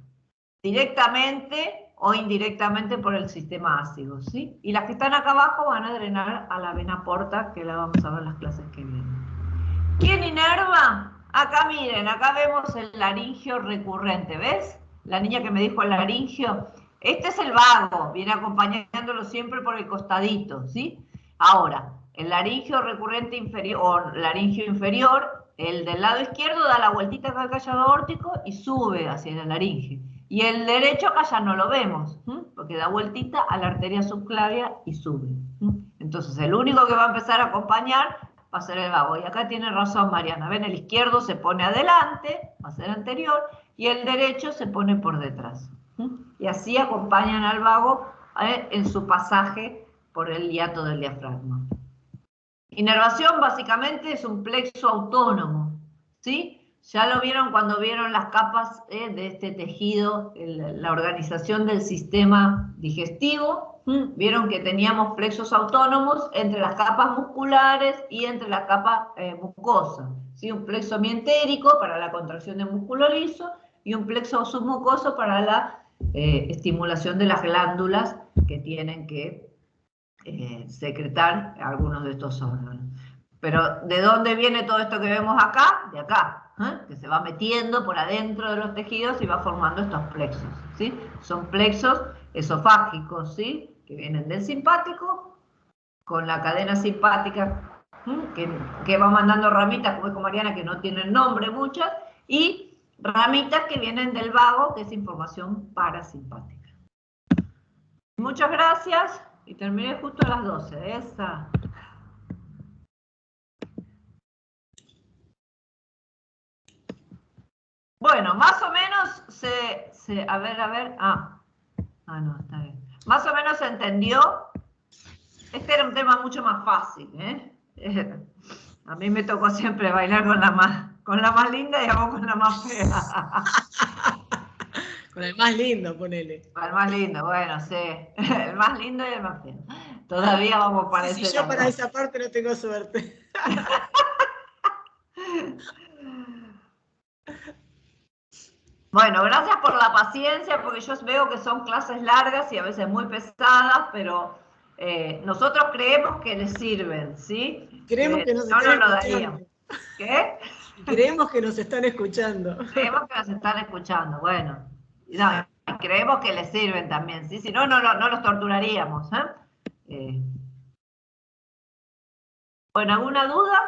directamente o indirectamente por el sistema ácido, ¿sí? Y las que están acá abajo van a drenar a la vena porta, que la vamos a ver en las clases que vienen. ¿Quién inerva? Acá miren, acá vemos el laringio recurrente, ¿ves? La niña que me dijo el laringio. Este es el vago, viene acompañándolo siempre por el costadito, ¿sí? Ahora, el laringio recurrente inferior, o laringio inferior, el del lado izquierdo da la vueltita acá al callado aórtico y sube hacia el laringe. Y el derecho acá ya no lo vemos, porque da vueltita a la arteria subclavia y sube. Entonces, el único que va a empezar a acompañar va a ser el vago. Y acá tiene razón Mariana. Ven, el izquierdo se pone adelante, va a ser anterior, y el derecho se pone por detrás. Y así acompañan al vago en su pasaje por el hiato del diafragma. Inervación básicamente es un plexo autónomo, ¿sí? Ya lo vieron cuando vieron las capas de este tejido, la organización del sistema digestivo. Vieron que teníamos plexos autónomos entre las capas musculares y entre la capa mucosa, ¿sí? Un plexo mientérico para la contracción de músculo liso y un plexo submucoso para la estimulación de las glándulas que tienen que secretar algunos de estos órganos. Pero ¿de dónde viene todo esto que vemos acá? De acá, que se va metiendo por adentro de los tejidos y va formando estos plexos, ¿sí? Son plexos esofágicos, ¿sí? Que vienen del simpático, con la cadena simpática, que va mandando ramitas, como dijo Mariana, que no tienen nombre muchas, y ramitas que vienen del vago, que es información parasimpática. Muchas gracias. Y terminé justo a las 12, esa. Bueno, más o menos a ver, no, está bien. Más o menos se entendió. Este era un tema mucho más fácil, a mí me tocó siempre bailar con la más linda y a vos con la más fea. Con el más lindo, ponele. Con el más lindo, bueno, sí. El más lindo y el más feo. Todavía vamos para ese Si yo para esa parte no tengo suerte. Bueno, gracias por la paciencia, porque yo veo que son clases largas y a veces muy pesadas, pero nosotros creemos que les sirven, ¿sí? Creemos que nos no están lo escuchando. daríamos. ¿Qué? Creemos que nos están escuchando. Creemos que nos están escuchando, bueno. No, creemos que les sirven también, ¿sí? Si no, no los torturaríamos, Bueno, ¿alguna duda?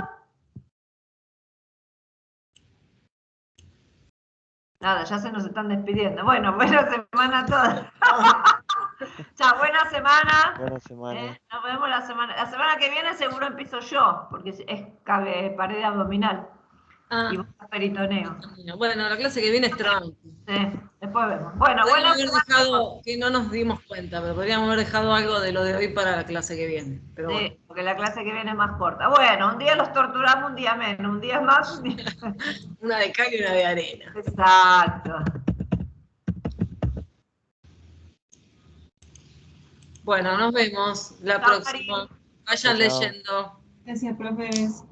Nada, ya se nos están despidiendo. Bueno, buena semana a todos. Chao, buena semana. Buena semana. Nos vemos la semana que viene, seguro empiezo yo, porque es pared abdominal. Y vos peritoneo. Bueno, la clase que viene es tranqui. Sí, después vemos. Bueno, podríamos haber dejado, que no nos dimos cuenta, pero podríamos haber dejado algo de lo de hoy para la clase que viene. Pero sí, bueno. porque la clase que viene es más corta. Bueno, un día los torturamos, un día menos, un día más. Una de cal y una de arena. Exacto. Bueno, nos vemos la próxima. Vayan leyendo. Gracias, profes.